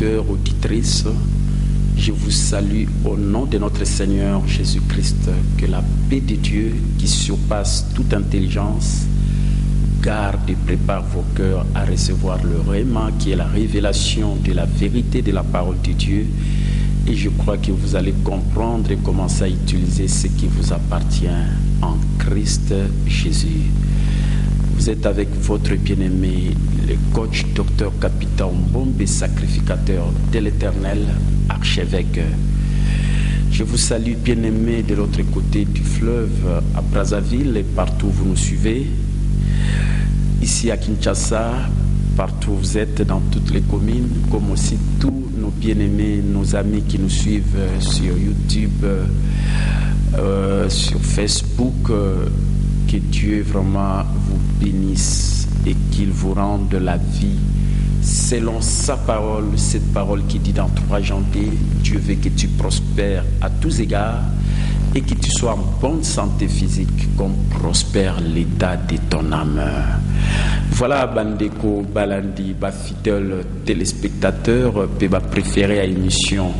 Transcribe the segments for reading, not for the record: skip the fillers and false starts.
auditeurs, auditrices, je vous salue au nom de notre Seigneur Jésus-Christ. Que la paix de Dieu qui surpasse toute intelligence garde et prépare vos cœurs à recevoir le réma qui est la révélation de la vérité de la parole de Dieu. Et je crois que vous allez comprendre et commencer à utiliser ce qui vous appartient en Christ Jésus. Vous êtes avec votre bien-aimé, le coach Dr Capitaine Mbombe, sacrificateur de l'Éternel, archevêque. Je vous salue, bien-aimé, de l'autre côté du fleuve, à Brazzaville et partout où vous nous suivez. Ici à Kinshasa, partout où vous êtes, dans toutes les communes, comme aussi tous nos bien-aimés, nos amis qui nous suivent sur YouTube, sur Facebook. Que Dieu vraiment vous bénisse et qu'il vous rende la vie selon sa parole, cette parole qui dit dans 3 janvier, Dieu veut que tu prospères à tous égards et que tu sois en bonne santé physique comme prospère l'état de ton âme. Voilà, Bandeko Balandi, fidèle téléspectateur, péba préféré à l'émission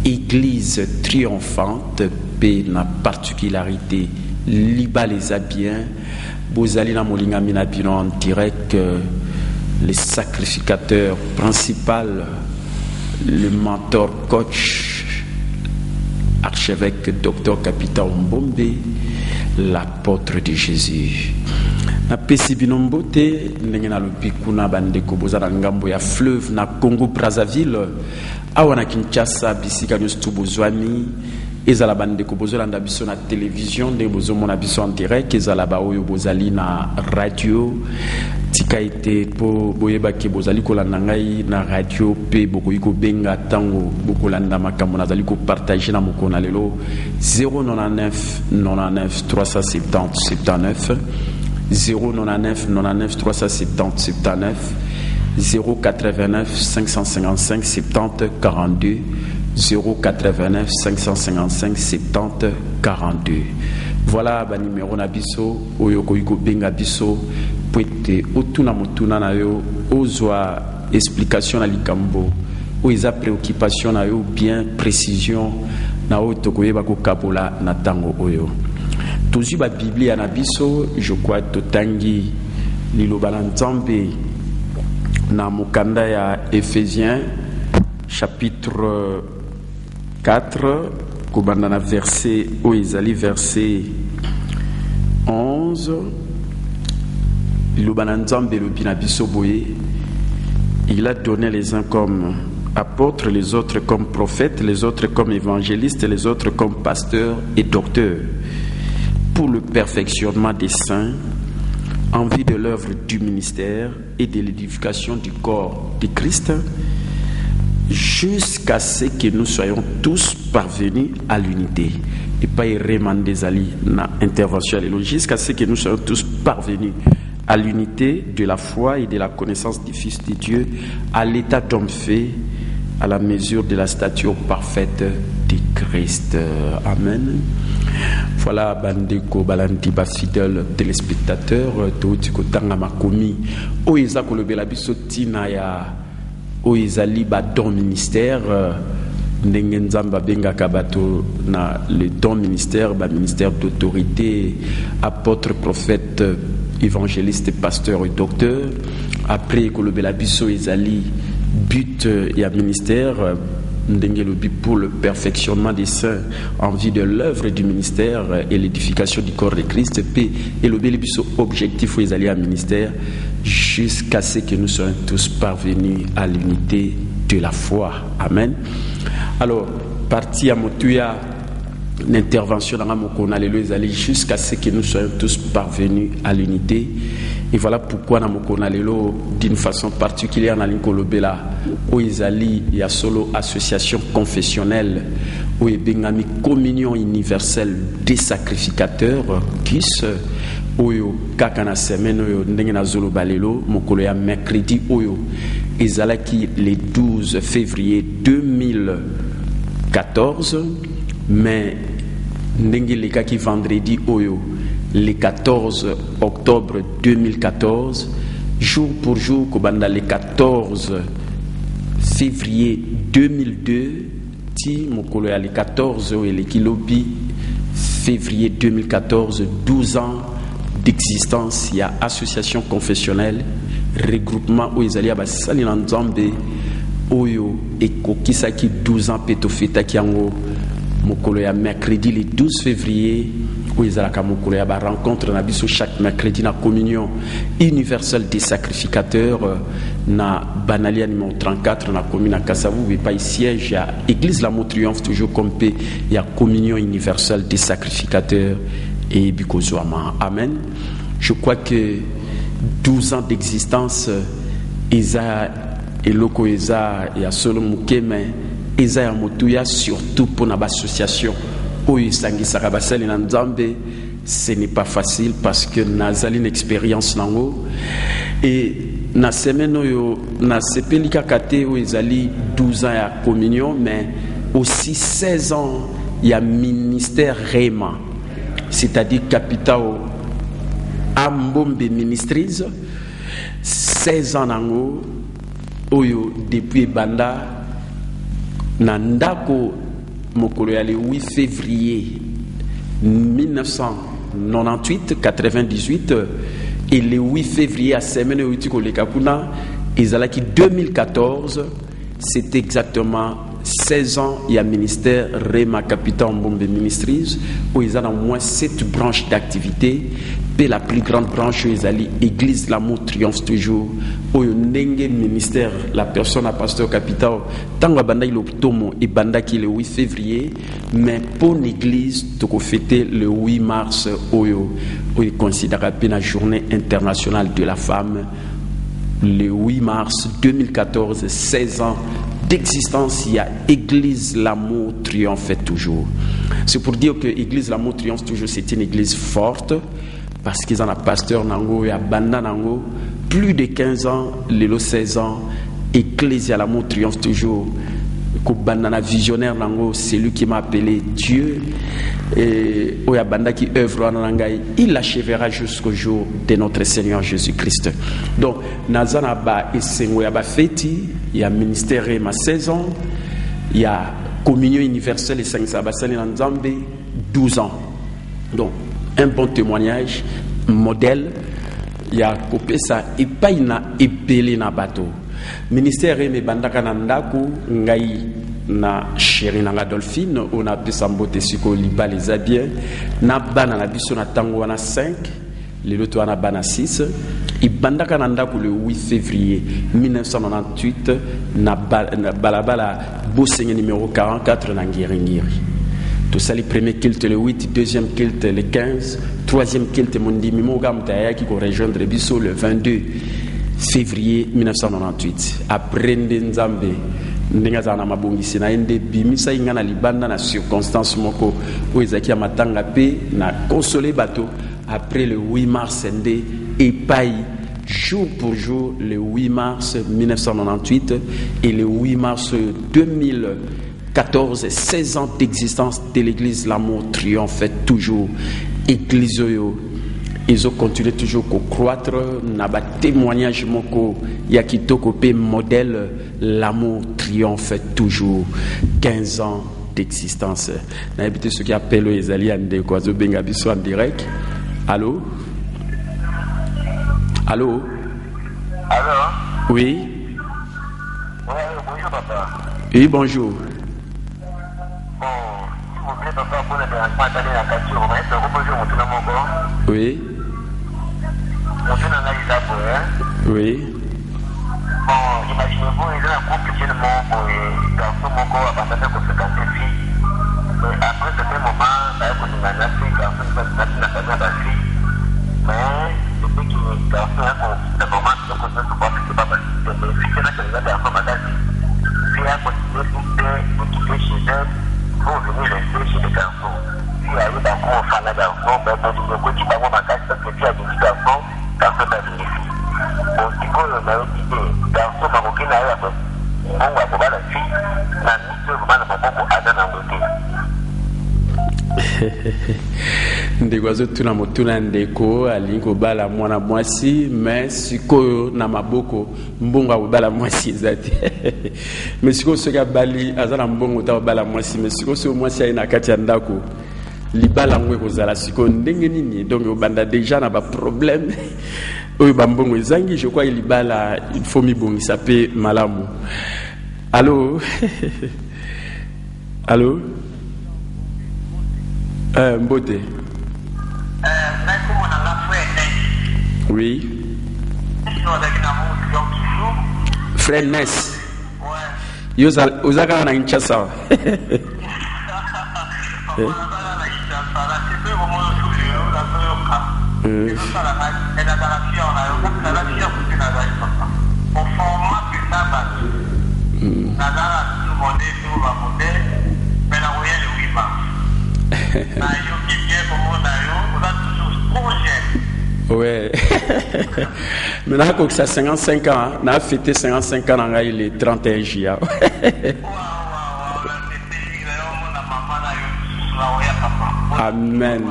Église triomphante, na particularité Liba les a bien, Bozali na Molinga Minabino en direct, le sacrificateur principal, le mentor coach, archevêque Dr Capitaine Mbombe, l'apôtre de Jésus. Na pesi binombote ndenge na lobikuna bandeko bozala ngambo ya fleuve na Congo Brazzaville awa na Kinshasa bisika nyonso tubozwani ezala bandeko bozolanda biso na télévision ndenge bozomona biso en direct ezala ba oyo bozali na radio tika ete po boyebaki bozali kolanda ngai na radio pe bokoki kobenga ntango bokolanda makambo nazali kopartage na mokolo na lelo 099 99 370 79 099 99 370 79 089 555 70 42 089 555 70 42. Voilà ba numéro na biso oyo koyiko benga biso pwete otuna motuna na yo ozwa explication na likambo o eza préoccupation na yo bien précision na o tokoyeba ko kabola na tango oyo tozi ba Biblia na biso. Je crois totangi liloba na Nzambe na mokanda ya Éphésiens chapitre 4 kobanda na verset o ezali verset 11 liloba na Nzambe lobi na biso boye: il a donné les uns comme apôtres, les autres comme prophètes, les autres comme évangélistes, les autres comme pasteurs et docteurs, pour le perfectionnement des saints, en vue de l'œuvre du ministère et de l'édification du corps de Christ, jusqu'à ce que nous soyons tous parvenus à l'unité. Et pas des ali na intervention, jusqu'à ce que nous soyons tous parvenus à l'unité de la foi et de la connaissance du Fils de Dieu, à l'état d'homme fait, à la mesure de la stature parfaite de Christ. Amen. Voilà, bandeko balandi ba fidèle téléspectateur, touti kotanga makomi o eza kolobela biso tina ya o ezali ba don ministère ndenge Nzamba bengaka bato na le don ministère, ba ministère d'autorité, apôtre, prophète, évangéliste, pasteur et docteur. Après kolobela biso ezali but ya ministère pour le perfectionnement des saints en vue de l'œuvre du ministère et l'édification du corps de Christ, et le objectif où ils allaient à ministère jusqu'à ce que nous soyons tous parvenus à l'unité de la foi. Amen. Alors, partie à Motuya, l'intervention dans Mokona, les allés jusqu'à ce que nous soyons tous parvenus à l'unité. Et voilà pourquoi dans Mokona Lelo, d'une façon particulière, dans l'Inkolobela, où ils allaient, il y a solo association confessionnelle, où il y a une communion universelle des sacrificateurs, qui se, où il y a une semaine, où il y a une zolo balelo, mokolo ya mercredi, où il y a le 12 février 2014, mais il y a vendredi, où le 14 octobre 2014, jour pour jour, Kobanda le 14 février 2002 ti mokolo ya le 14 et le kilobi février 2014, 12 ans d'existence. Il y a association confessionnelle, regroupement où ils allaient à Basali Nzambe, Oyo et Kokisaki 12 ans Petofeta Kiango, mokolo ya mercredi le 12 février, où ils allaient à mokolo ya rencontre na biso chaque mercredi na communion universelle des sacrificateurs na Banalia numéro 34 na commune à Kassavou et pas siège à église L'amour triomphe toujours comme il y a communion universelle des sacrificateurs et Bikozouama. Amen. Je crois que 12 ans d'existence, Eza et Loko Eza et à Solo Mukeme, Eza et Motouya, surtout pour l'association Oyisangi Sarabasel et Nzambe, ce n'est pas facile parce que Nazali une expérience nango et na semaine oyo na sepelika kate Oyizali 12 ans à communion, mais aussi 16 ans il y a ministère Réma, c'est-à-dire capital Ambombe Ministries, 16 ans nango oyo depuis banda nandako mokolo ya le 8 février 1998 98 et le 8 février à semaine utiko le kapuna ezalaki 2014, c'est exactement 16 ans il y a ministère Rema Capital Mbombe Ministries où ils ont au moins 7 branches d'activité. Et la plus grande branche ils allaient église L'amour triomphe toujours où ndenge ministère la personne à pasteur capital tango banda il optomo et banda qui le 8 février, mais pour l'église toko fêter le 8 mars où il considère la journée internationale de la femme le 8 mars 2014, 16 ans d'existence, il y a Église L'amour triomphe toujours. C'est pour dire que Église L'amour triomphe toujours, c'est une église forte parce qu'ils ont un pasteur nango et un banda nango plus de 15 ans, lelo 16 ans. Église L'amour triomphe toujours. Bandana visionnaire nango, c'est lui qui m'a appelé Dieu et Oyabanda qui œuvre en Nangai, il l'achèvera jusqu'au jour de notre Seigneur Jésus-Christ. Donc Nazanaba et Sengoyaba Feti, il y a ministère ma 16 ans, il y a communion universelle et Saint-Sabasali Nzambe 12 ans. Donc un bon témoignage, modèle, il y a copé ça et pas ina epelé na bateau. Ministère me bandaka na ndako ngai na chéri na Adolphine on a pu sambote siko liba les abiens na bana na biso na tango wana 5 lelo to na bana 6 i bandaka na ndako le 8 février 1998 na balabala Bosenga numéro 44 na Ngiringiri. Tout ça le premier culte le 8, deuxième culte le 15, troisième culte mondi mimoga mtaya qui ko rejoindre biso le 22 février 1998. Après Nzambe ndinga na mabongisi na ende bimisa inga na libanda na circonstance moko o ezaki matanga pe na consoler bateau après le 8 mars ndé et paille jour pour jour le 8 mars 1998 et le 8 mars 2014, 16 ans d'existence de l'église L'amour triomphe toujours. Église yo ils ont continué toujours à croître. N'a pas témoignage moko yakitoko pe modèle L'amour triomphe toujours. 15 ans d'existence. N'a habité ce qui appelle les alliés de Kwazo Bengabiso en direct. Allô? Allô? Allô? Oui? Oui, bonjour papa. Oui, bonjour. Bon, s'il vous plaît papa, pour le dérangement, attendez la voiture, on va être reposé au tournant mon corps. Oui? Mon tournant là, il a pour hein? Oui? Bon, imaginez-vous, il y a un couple qui est mort pour garçon mon corps à partir de 50 filles. Mais après ce moment, ça a été une fille, garçon qui n'a pas de la fille. Mais depuis que le garçon a un moment, il a continué de voir que c'est pas facile. Mais si c'est là que les garçons m'ont dit, si a continué d'occuper chez eux, pour venir rester chez les garçons. Si il y a eu d'accord au fan de garçons, ben pour dire que tu vas voir ma case, parce que tu as des garçons, garçons t'as des filles. Bon, si vous m'avez dit que garçons marocains n'a eu à faire, on va voir la fille, n'a mis ce moment de mon beaucoup à dans la beauté. ndeko azotuna motuna ndeko alingi kobala mwana mwasi mais sikoyo na maboko mbongo akobala mwasi eza te mais sikoyo soki abali aza na mbongo ta kobala mwasi mais sikoyo soki mwasi aye na kati ya ndako libala yango ekozala sikoyo ndenge nini donc obanda déjà na baproblème oyo bambongo ezangi je crois libala il faut mibongisa mpe malamu. Allô? Allô? Mbote. Oui. Frère Ness. Ouais. Ozaka na Kinshasa. Ouais. Maintenant que ça 55 ans, on a fêté 55 ans dans le 31 juillet. Amen.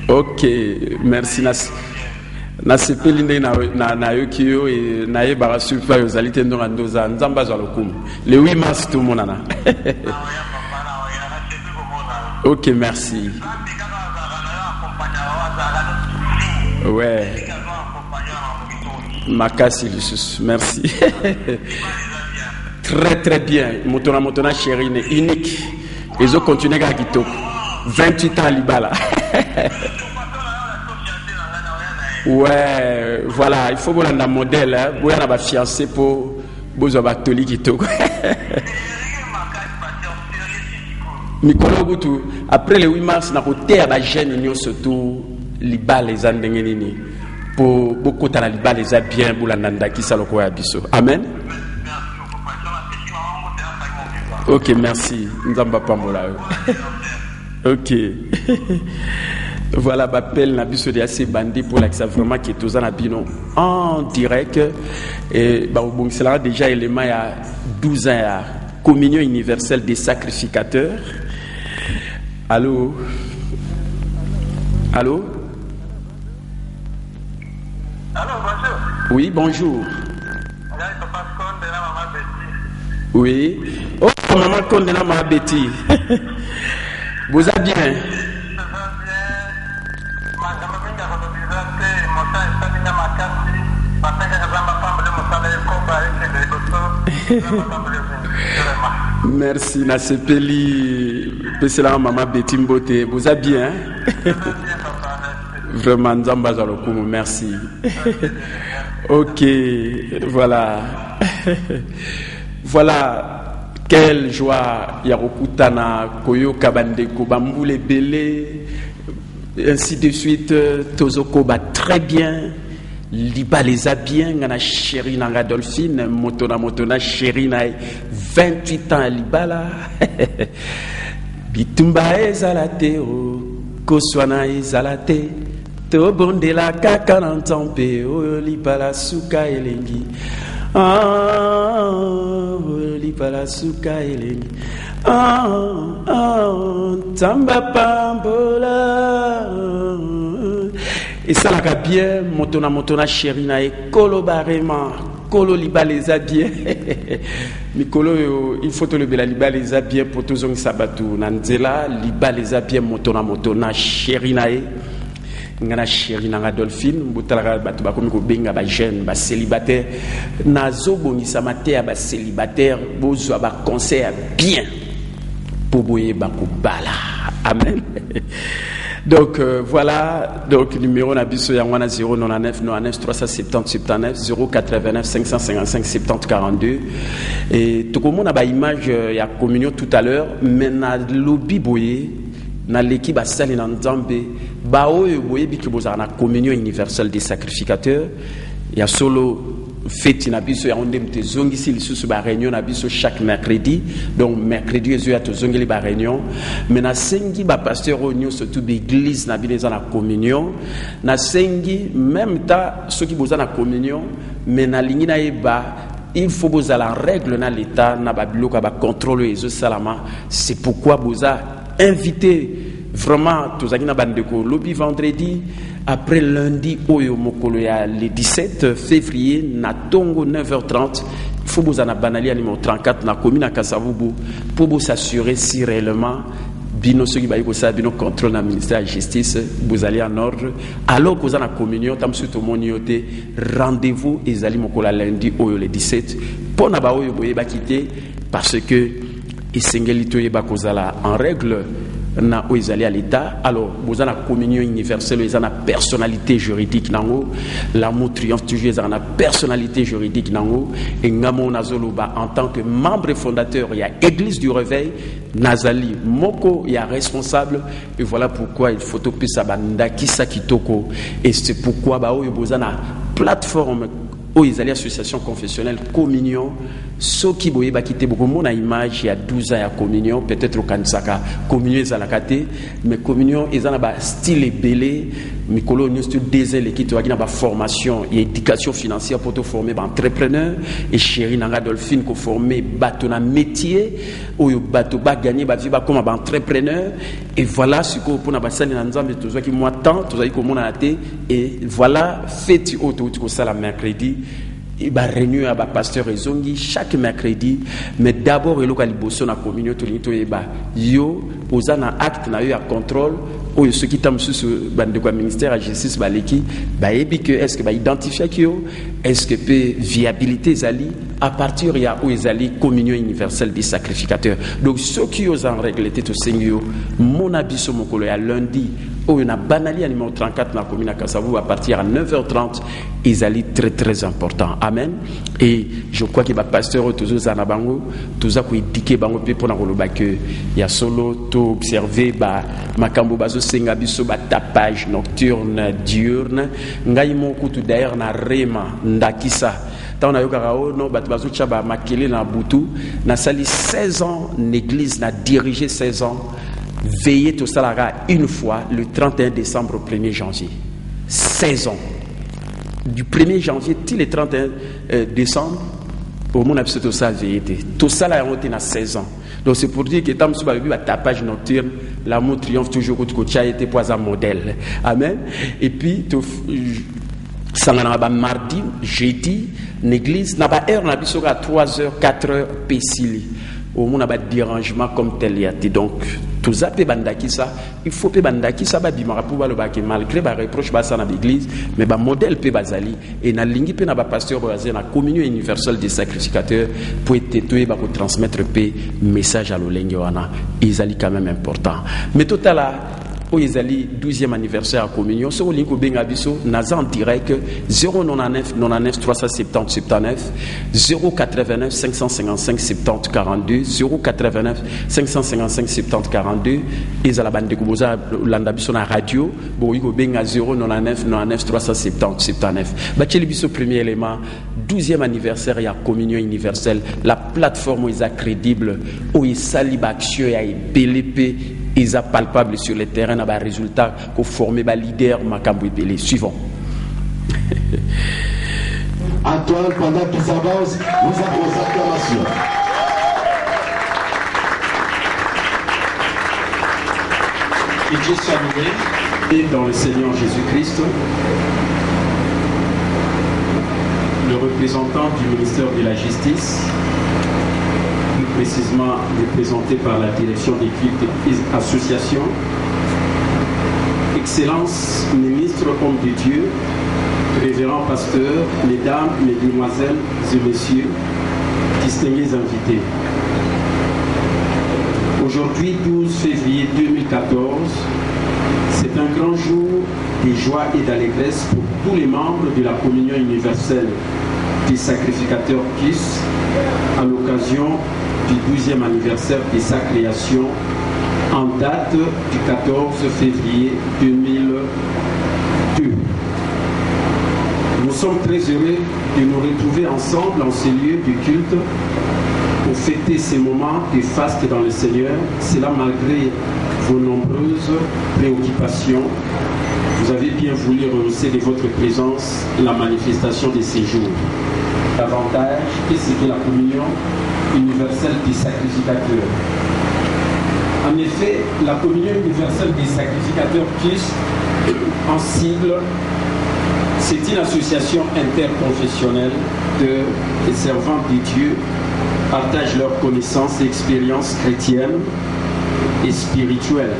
Ok, merci. Na sepeli nde na yokiyo et na yebara super yozalite ndo ndoza nzamba za lokumu le 8 mars tout monana. Ok, merci. Ouais. Makasi Lusus, merci. Très très bien. Motona chérie unique. Ils ont continué à Kitoko. 28 ans à Libala. Ouais, voilà, il faut qu'on ait un modèle, hein. Vous avez un fiancé pour vous avoir toli Kitoko. Mikolo Boutou, après le 8 mars, on a côté à la gêne, surtout Libala les Andengeni. Pour beaucoup de Libala les a bien, pour la Nanda qui s'alloque à Bisso. Amen. Ok, merci. Nzamba Pamola. Ok. Voilà, m'appelle Nabiso de assez bandit pour l'accès vraiment qui est aux Anabino en direct. Et bon, c'est déjà élément il y a 12 ans à communion universelle des sacrificateurs. Allô? Allô? Allô, bonjour. Oui, bonjour. Oui. Oh, maman Kondena ma Betty. Vous allez bien? Merci, Nasepeli. Pesela maman Betty Mbote. Vous allez bien? Vraiment, Nzamba Zalokumu, merci. Ok, voilà. Voilà. Quelle joie, Yarokutana, Koyo Kabandeko, Bamboule Belé, ainsi de suite, Tozoko va très bien, Liba les a bien, Ngana chéri Nanga Dolphine, Motona chéri na 28 ans à Libala, Bitumba ezalate, Koswana ezalate, Tobonde la kaka nantampe, Libala suka elengi. Libala suka elengi. Tamba pambola. Et ça la bien, motona chéri na e kolo barema, kolo libaleza bien. Mikolo il faut te le bela libaleza bien pour tous on sabatu nanzela libaleza bien motona chéri na e. Ngana chéri nanga Dolphine mbutala batu bakomi ko benga ba jeune ba célibataire nazo bonisa mater ba célibataire bozo ba conseil bien pour boyer ba ko bala. Amen. Donc voilà, donc numéro na biso ya ngwana 099 99 370 79 089 555 70 42 et tout comme on a ba image ya communion tout à l'heure mais na lobby boyer na l'équipe a sali na nzambe ba oyo boyebi ke bozala na communion universelle des sacrificateurs ya solo fête na biso ya onde mte zongisi lisusu ba réunion na biso chaque mercredi donc mercredi ezo ya to zongeli ba réunion mais na sengi ba pasteur onyo surtout l'église na bineza na communion na sengi même ta ceux qui bozala na communion mais na lingi na eba il faut bozala en règle na l'état na ba biloko ba contrôle ezo salama c'est pourquoi boza invité vraiment tous les bandeko lobby vendredi après lundi oyo mokolo ya le 17 février na tongo 9h30 il faut vous en banali numéro 34 na commune à Kasavubu pour vous s'assurer si réellement bino ceux qui va y bino contrôle na ministère de la justice vous allez en ordre alors que vous en la communion tam surtout monioté rendez-vous ezali mokola lundi oyo le 17 pour na ba oyo boye ba quitter parce que esengeli to yeba kozala en règle na oizali à l'état alors vous avez la communion universelle vous avez la personnalité juridique nango l'amour triomphe toujours vous avez la personnalité juridique nango et ngamo nazoloba en tant que membre fondateur il y a église du réveil nazali moko il y a responsable et voilà pourquoi il faut toper sa banda kisa kitoko et c'est pourquoi ba oyo vous avez la plateforme oizali association confessionnelle communion ceux qui boye ba quitter beaucoup mon image il y a 12 ans à communion peut-être au kansaka communion ezalakate mais communion ezana ba style belé mikolo nous style désel qui to na ba formation et éducation financière pour te former ba entrepreneur et chéri nanga Dolphine ko former bato na métier oyo bato ba gagner ba vie ba comme ba entrepreneur et voilà ce que pour na ba sali na nzambe to zo ki moi temps to zo ki komona até et voilà fête auto ko sala mercredi il va réunir à pasteur Ezongi chaque mercredi mais d'abord il a bosso na communion to nito eba yo posa na acte na yo à contrôle ou ce qui tam sur bande de ministère à justice baleki ba ebi que est-ce que ba identifier que est-ce que peut viabilité zali à partir il y a où ezali communion universelle des sacrificateurs donc ceux qui osent en règle tout seigneur mon abisso mokolo ya lundi où on a banali numéro 34 dans la commune à Kasavu à partir à 9h30 ezali très très important amen et je crois que ba pasteur toujours zanabango toujours ko éduquer bango pe pour na koloba que ya solo to observer ba makambo bazo senga biso ba tapage nocturne diurne ngai moko tout d'ailleurs na rema ndakisa tant na yoka o no bat bazo chaba makele na butu na sali 16 ans l'église n'a dirigé 16 ans veillez tout ça une fois le 31 décembre au 1er janvier 16 ans du 1er janvier till le 31 décembre au monde absolu tout ça veillé tout ça là on a 16 ans donc c'est pour dire que tant que tu as tapage nocturne l'amour triomphe toujours que tu as été poison modèle amen et puis ça n'a mardi jeudi l'église n'a pas heure n'a biso à 3h 4h pesili au monde a pas dérangement comme tel y a donc tout ça peut bandaki ça il faut peut bandaki ça ba bimara pour le baké malgré ba reproche ba ça na l'église mais ba modèle peut bazali et na lingi peut na ba pasteur bazali na communion universelle des sacrificateurs pour être ba ko transmettre paix message à l'olenge wana izali quand même important mais total là Oizali 12e anniversaire à communion sur Linko Bengabiso naza en direct 099 99 370 79 089 555 70 42 089 555 70 42 et à la bande de Kuboza Landabiso na radio Boiko Benga 099 99 370 79 Bacheli Biso premier élément 12e anniversaire à communion universelle la plateforme où est crédible où il saliba action et BLP ils sont palpables sur le terrain à résultat qu'on forme les leaders Makambo et Belé. Suivons. Antoine, pendant qu'ils avancent, nous avons vos acclamations. Et Dieu soit loué. Et dans le Seigneur Jésus-Christ, le représentant du ministère de la Justice, plus précisément représenté par la direction des cultes et associations, Excellence, ministre, homme de Dieu, révérend pasteur, mesdames, mesdemoiselles et messieurs, distingués invités. Aujourd'hui, 12 février 2014, c'est un grand jour de joie et d'allégresse pour tous les membres de la communion universelle des sacrificateurs KISS à l'occasion du 12e anniversaire de sa création en date du 14 février 2002. Nous sommes très heureux de nous retrouver ensemble en ce lieu de culte pour fêter ces moments de faste dans le Seigneur, cela malgré vos nombreuses préoccupations. Vous avez bien voulu rehausser de votre présence la manifestation de ces jours. Davantage, qu'est-ce que la communion universelle des sacrificateurs? En effet, la communion universelle des sacrificateurs CUS, en sigle, c'est une association interconfessionnelle de servants de Dieu partagent leurs connaissances et expériences chrétiennes et spirituelles.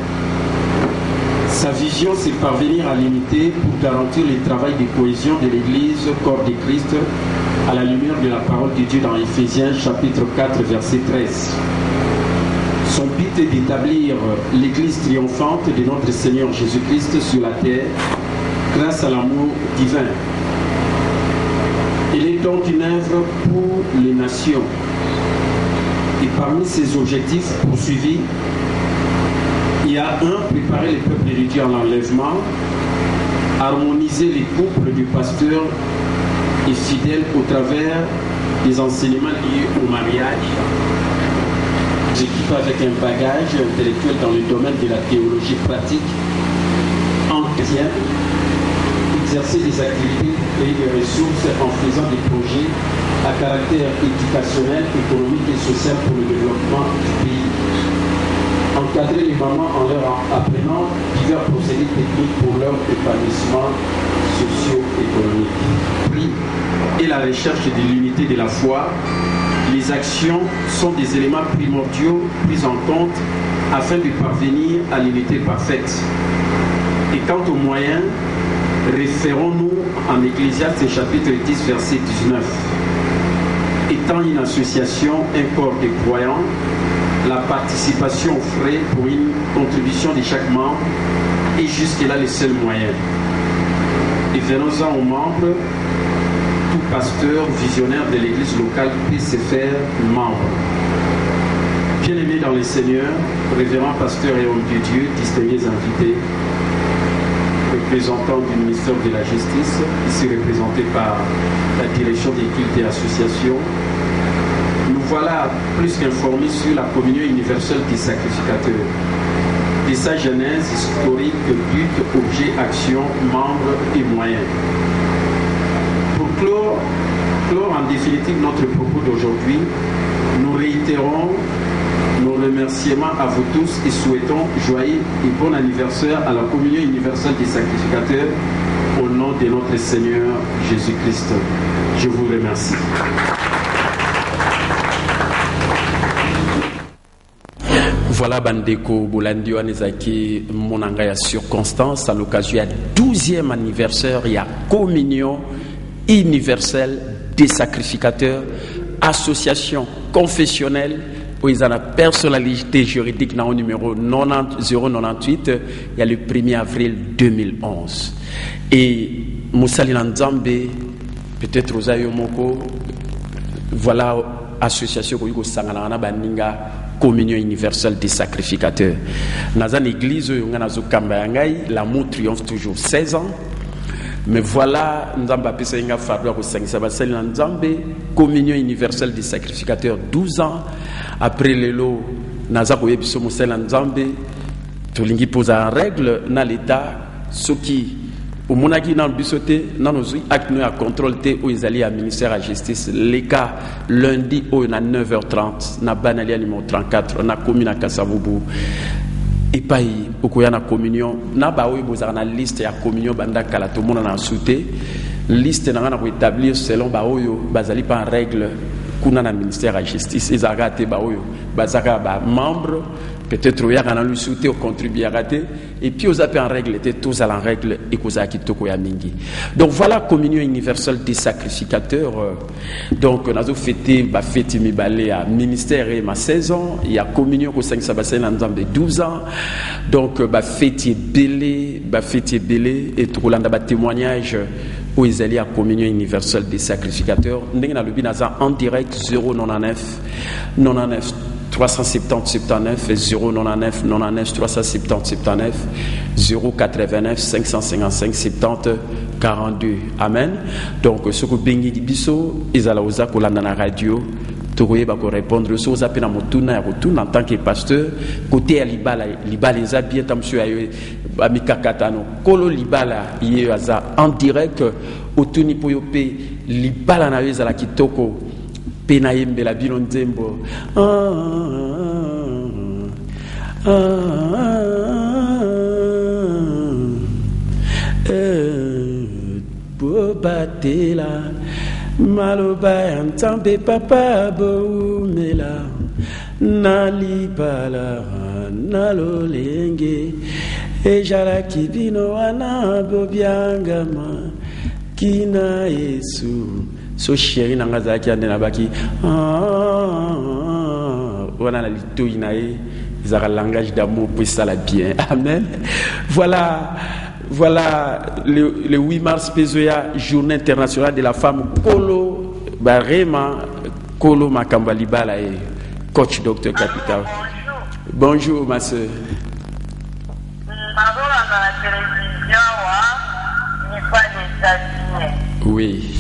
Sa vision, c'est parvenir à l'unité pour garantir le travail de cohésion de l'Église, corps de Christ, à la lumière de la parole de Dieu dans Éphésiens chapitre 4, verset 13. Son but est d'établir l'Église triomphante de notre Seigneur Jésus-Christ sur la terre grâce à l'amour divin. Il est donc une œuvre pour les nations. Et parmi ses objectifs poursuivis, il y a préparer les peuples de Dieu à l'enlèvement, harmoniser les couples du pasteur et fidèles au travers des enseignements liés au mariage, j'équipe avec un bagage intellectuel dans le domaine de la théologie pratique en chrétien, exercer des activités pour créer des ressources en faisant des projets à caractère éducationnel, économique et social pour le développement du pays. Encadrer les mamans en leur apprenant divers procédés techniques pour leur épanouissement socio-économique. Prix et la recherche de l'unité de la foi. Les actions sont des éléments primordiaux pris en compte afin de parvenir à l'unité parfaite. Et quant aux moyens, référons-nous en Ecclésiaste chapitre 10 verset 19. Étant une association, un corps de croyants, la participation aux frais pour une contribution de chaque membre est jusque-là le seul moyen. Et venons-en aux membres, tout pasteur visionnaire de l'église locale peut se faire membre. Bien-aimés dans le Seigneur, révérends pasteurs et hommes de Dieu, distingués invités, représentants du ministère de la Justice, ici représenté par la direction des cultes et associations, nous voilà plus qu'informés sur la communion universelle des sacrificateurs, de sa genèse historique, but, objet, action, membres et moyens. Pour clore en définitive notre propos d'aujourd'hui, nous réitérons nos remerciements à vous tous et souhaitons joyeux et bon anniversaire à la communion universelle des sacrificateurs au nom de notre Seigneur Jésus-Christ. Je vous remercie. Voilà Bandeko Bolandi Wanezaki Monangaya circonstance à l'occasion du 12e anniversaire, il y a communion universelle des sacrificateurs, association confessionnelle, où ils ont la personnalité juridique dans le numéro 098, il y a le 1er avril 2011. Et Moussali Nzambe, peut-être Rosayo Moko, voilà association Koyuko Sangalana Baninga, communion universelle des sacrificateurs. Dans une église, l'amour triomphe toujours 16 ans. Mais voilà, communion universelle des sacrificateurs 12 ans. Après le lot, Tolingi pose en règle dans l'état, ce qui au monaki dans le bisoté, dans nos actes à contrôle où ils allaient à ministère à la justice. Les cas lundi au 9h30, na banalia numéro 34, na commune à Kasavubu. Et pas au koya na communion, na ba oui bozar na liste ya communion banda kala tout monde na souté. Liste na na établir selon ba oyo bazali pas en règle kuna na ministère à la justice. Ils a raté ba oyo bazaka ba membre. Peut-être qu'il y a un soutien au contribuer à rater. Et puis, aux appels en règle, étaient tous à la règle et qu'aux acquittos à mingi. Donc, voilà, communion universelle des sacrificateurs. Donc, on a fêté, fêté mi balé à ministère et ma 16 ans. Il y a communion au 5 Sabassène en de 12 ans. Donc, fêté belé, et tout le monde témoignage où ils allaient à communion universelle des sacrificateurs. Nous avons le en direct 099 99 370 79 099 99 370 79 089 555 70 42. Amen. Donc ce que bengi biso ezala oza kolanda na radio tokoye ba ko répondre so za pena motuna ya kotuna en tant que pasteur côté ya libala eza bien tamsio ayo amikakatano kolo libala ye aza en direct otuni poyope libala na ezala kitoko pena yembe la bilonzembo Bobatela maloba ntambe papa boumela nalibala nalolenge ejala kibino wana bobiangama kina Yesu so chéri nanga zaki andena baki wana na litoi na ye zara langage d'amour pour ça la bien. Amen. Voilà le 8 mars Pezoya, journée internationale de la femme. Kolo Barema, Kolo Makamba Libala et coach Dr Capital. Bonjour ma soeur. Oui.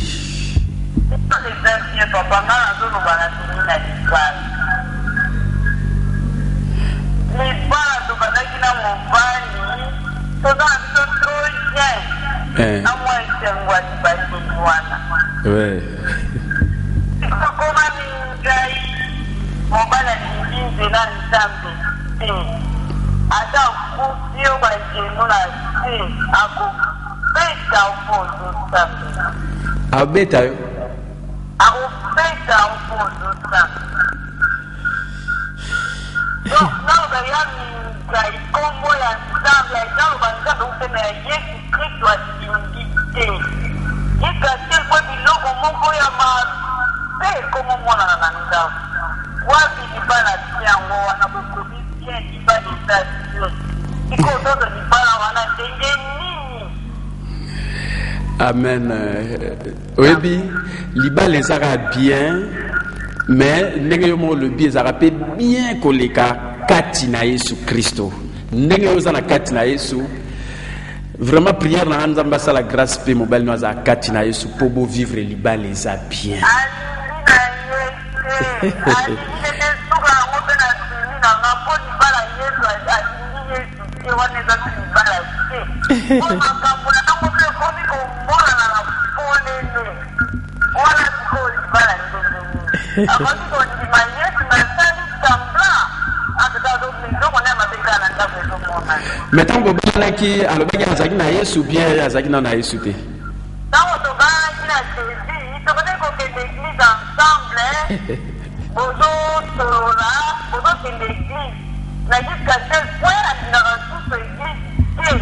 Amen. Oui, liba les arabes bien, mais négalement le bien arabe bien koleka katina Yesu Christo. Négalement na katina Yesu. Vraiment prière na nzamba sa la grâce pe mobile no za katina Yesu pour vivre liba les a bien. Mais tant que vous avez qui alors bien azaki na Yesu bien azaki na Yesu te. Tant que vous avez il faut que l'église ensemble bonjour sora bonjour c'est l'église la jusqu'à tel point à dans toute l'église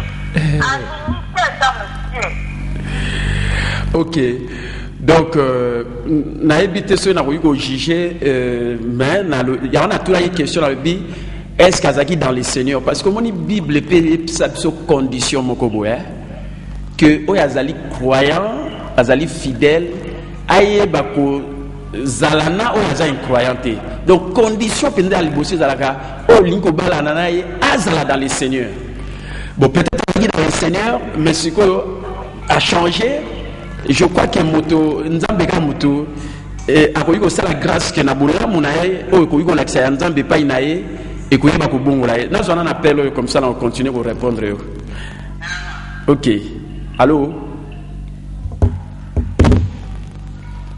OK. Donc na habité ce na ko juger mais na il y a tout la question la Bible. Est-ce qu'Azaki dans le Seigneur? Parce que mon Bible peut sa condition que Azali croyant, Azali fidèle, aye bako zalana o Azali croyante. Donc condition pendant le bosser zalaka o linko balana naye azala dans le Seigneur. Bon peut-être dans le Seigneur, mais ce qu'on a changé. Je crois que moto nzambeka moto akoyiko sala grâce que na bola munaye o koyiko na kisa nzambe pa inaye. Et qu'on va nous on en appelle comme ça, on continue à répondre. Ok. Allô?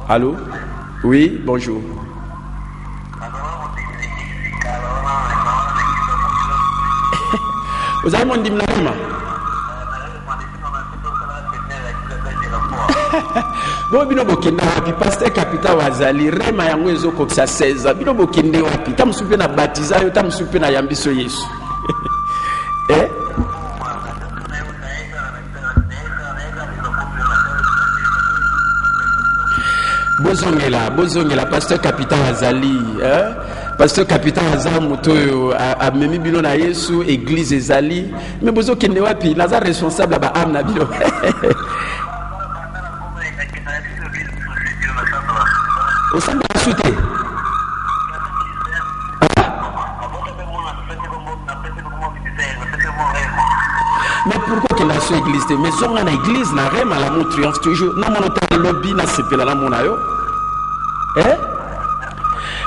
Allô? Oui, bonjour. Vous avez mon dimlarima? Bon bino bokenda wapi pasteur Capital wazali rema yango ezoko kisa 16 bino bokende wapi tamsupe na baptiza yo tamsupe na yambiso Yesu bozongela pasteur Capital wazali pasteur Capital wazali moto a memi bino na Yesu église ezali mais bozokende wapi naza responsable ba am na bino au sein de la société. Mais pourquoi que la église mais on a l'église na rema la mon triomphe toujours na mon lobby na sepela la mon ayo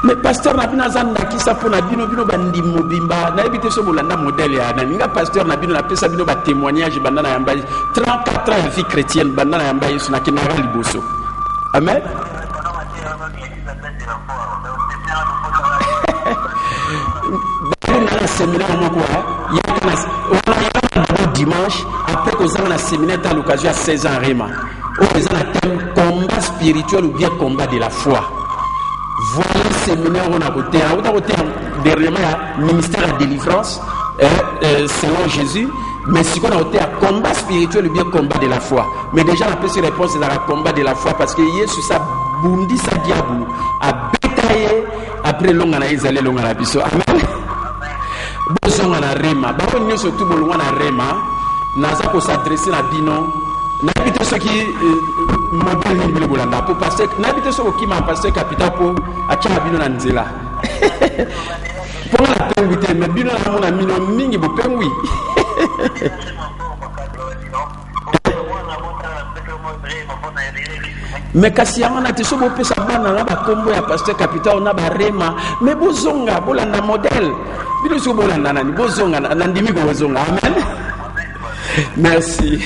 mais pasteur na bina zanda ki sa pona bino bandi mobimba na ebite so bolanda modèle ya na ninga pasteur na bino na pesa bino ba témoignage banda na yamba 34 ans vie chrétienne banda na yamba Yesu na kinara liboso. Amen. un séminaire il y a un dimanche après qu'on a un séminaire à l'occasion à 16 ans Réma. On a un thème combat spirituel ou bien combat de la foi. Voilà le séminaire on a voté. On a voté dernièrement ministère de délivrance selon Jésus. Mais si on a voté à combat spirituel ou bien combat de la foi. Mais déjà la petite réponse c'est à combat de la foi parce que Jésus ça bundi sa diable a bétaillé après l'ongana izale l'ongana biso. Amen. Bozonga na rema. Ba ko nyoso tout bolonga na rema. Naza ko s'adresser na bino. N'habite ceux qui m'appellent le bolanda pour passer. N'habite ceux qui m'appellent capital pour acha bino na nzela. Pour la pengwite mais bino na mona mino mingi bo pengwi. Mais kasi yamana te so bo pesa bana na ba kombo ya pasteur capital na ba rema mais bozonga bolanda modèle bino so bolanda nani bozonga na ndimi ko bozonga. Amen. Merci.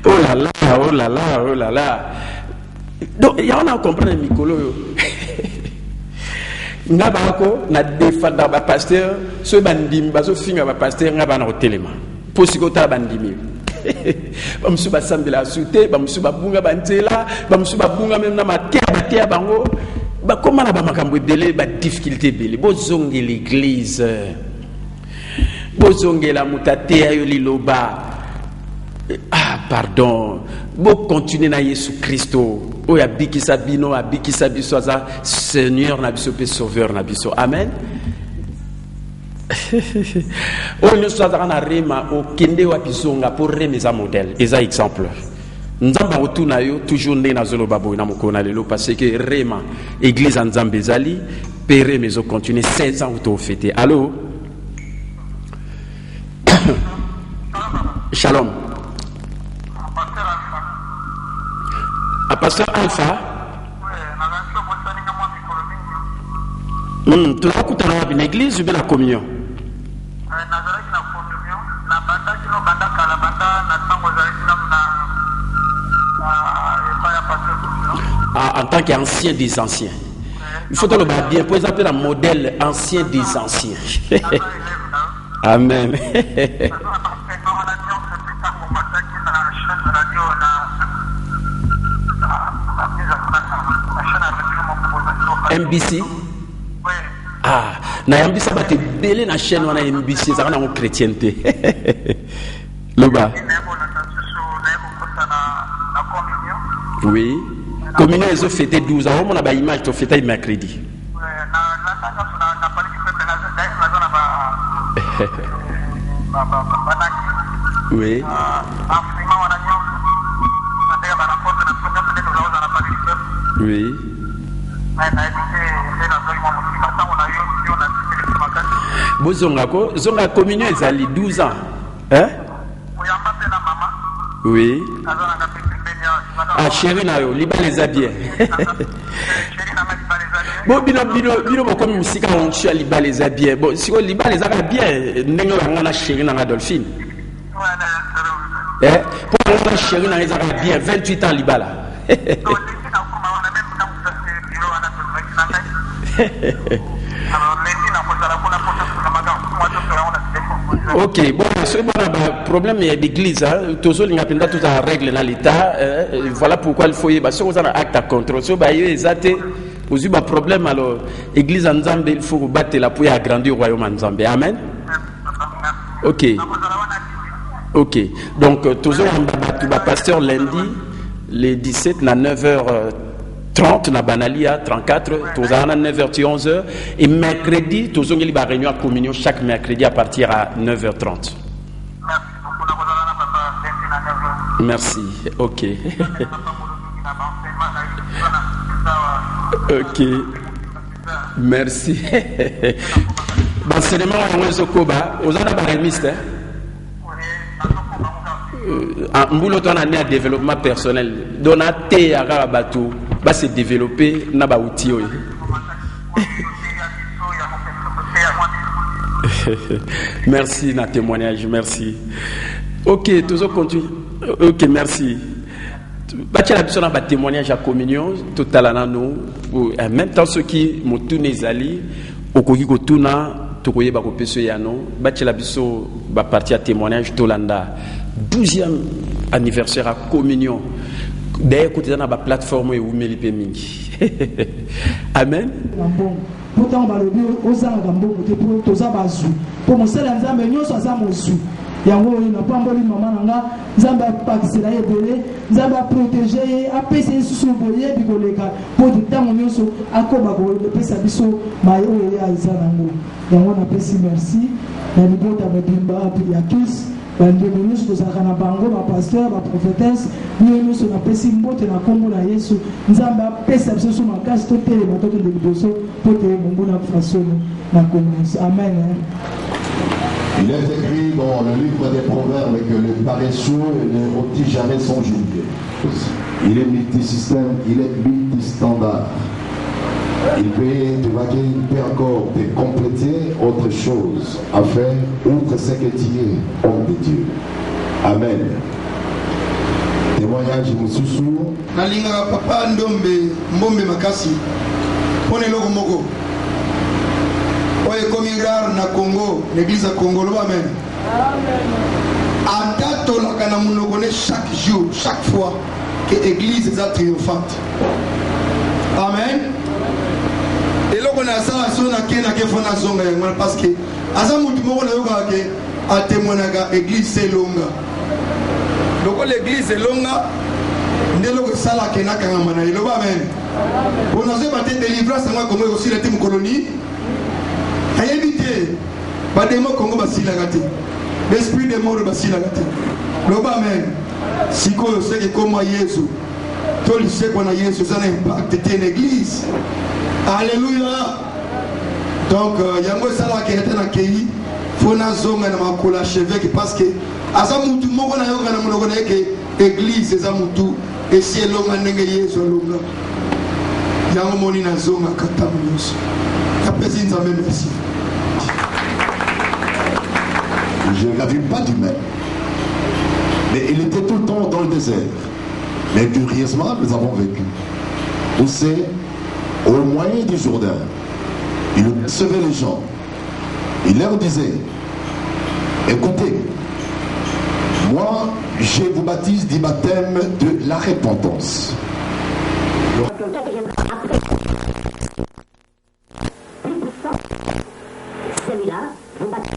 Oh là là, oh là là, oh là là. Donc il y en a comprendre mikolo yo. Ngaba ko na défendre ba pasteur so bandimi ba so finga ba pasteur ngaba na hotelema. Posikota bandimi. Bamusu basambela sute, bamusu babunga banzela, bamusu babunga même na matia bango. Ba comment na ba makambo ebele ba difficulté belé. Bozonge l'église. Bozongela mutate ayo liloba. Ah pardon. Bo continuer na Yesu Christo. O ya bikisa bino abikisa biso za Seigneur na biso pe sauveur na biso. Amen. O nous soit na rema o kende wa bizonga pour remeza modèle. Eza exemple. Nzamba otuna yo toujours né na zolo babo na mokona lelo parce que rema église nzambe ezali pere mezo continuer 16 ans auto fêter. Allô? Shalom. A pasteur Alpha. Tu as écouté dans l'église ou bien la communion? En tant qu'ancien des anciens. Il faut le bien pour exemple un modèle ancien des anciens. Amen. MBC. Ah, na MBC ba te belé na chaîne wana MBC ça na mo chrétienté. Loba. Oui. Communion ils ont fêté 12 ans, on a ba image to fêté mercredi. Oui. Oui. Bozonga ko zonga communion ezali 12 ans. Hein? Oui. Ah chérie na yo liba les habits. Bon bino comme musika on tue liba les habits. Bon si on liba les habits ndenge la na chérie na Adolphine. Eh pour la chérie na les habits 28 ans liba là. Ok, bon, c'est bon, problème il y a d'église, toujours il y a plein de règles dans l'État, voilà pourquoi il faut y avoir un acte à contrôle. Si vous avez un problème, alors l'église en Zambie, il faut battre la pour agrandir le royaume en Zambie. Amen. Ok. Ok, donc toujours on va pasteur lundi, le 17 à 9h30 na Banalia 34, tous à 9h 11h et mercredi tous on y a réunion à communion chaque mercredi à partir à 9h30. Merci. OK. OK. Merci. L'enseignement on Zokoba, aux ana barémiste. En boulot on a né développement personnel. Donaté à Rabatou. Va se développer na ba outil. Merci na témoignage, merci. OK, toujours continue. OK, merci. Batia la personne na témoignage à communion total na nous en même temps ceux qui m'ont tourné zali okoki ko tuna tokoye ba ko peso yano ba tshela biso ba partie à témoignage tolanda 12e anniversaire à communion d'ailleurs côté na ba plateforme et umeli pe mingi amen. Pourtant balobi ozanga mbongo te pour toza bazu pour mosala nzambe nyonso aza mozu yango na pamboli mama nanga nzambe apakisela ebele nzambe aprotéger ye apesa ye susu boye bikoleka pour ntango nyonso akoba kopesa biso maye oyo ye aza nango yango napesi merci na libota babimba ya kis bandeko nyonso tozalaka na bango bapasteur baprophétesse niyo nyonso napesi mbote na kombo na yesu nzambe apesa biso so makasi totelema tokende liboso po te bongo na fasono na kombo amen. Il est écrit dans le livre des Proverbes que le paresseux ne rôtit jamais son gibier. Il est multisystème, il est multistandard. Il peut te vaquer, il peut encore te compléter autre chose à faire, outre ce que tu es, homme de Dieu. Amen. Témoignage Moussousou. Nalinga papa ndombe mbombe makasi. Pone loko moko. Oye komi rare na Congo, l'église à Congo, amen. Adato la kana munogone chaque jour, chaque fois que l'église est triomphante. Amen. Et là on a ça à son akena ke fona zonga parce que asa mutu moko na yoka ke a témoignaga église c'est longa. Donc l'église est longa. Ndelo ko sala kena kanga mana ilo amen. On a se battre délivrance moi comme aussi les team colonie. Ayébité, bademo Congo basila gati, l'esprit des morts basila gati. Loba amen. Si qu'on sait que comme Jésus, tout le sait qu'on a Jésus, ça n'impacte une église. Alléluia. Donc yango sala qui était na kei, fona zonga na makola chevêque parce que azamutu moko na yoka na monoko na que église azamutu et si longa ndenge Jésus longa. Yango moni na zonga katamunos. Kapesi nzambe merci. Je n'avais pas d'humain. Mais il était tout le temps dans le désert. Mais curieusement, nous avons vécu. Poussé au moyen du Jourdain. Il recevait les gens. Il leur disait, écoutez, moi, je vous baptise du baptême de la repentance. Celui-là, vous baptisez.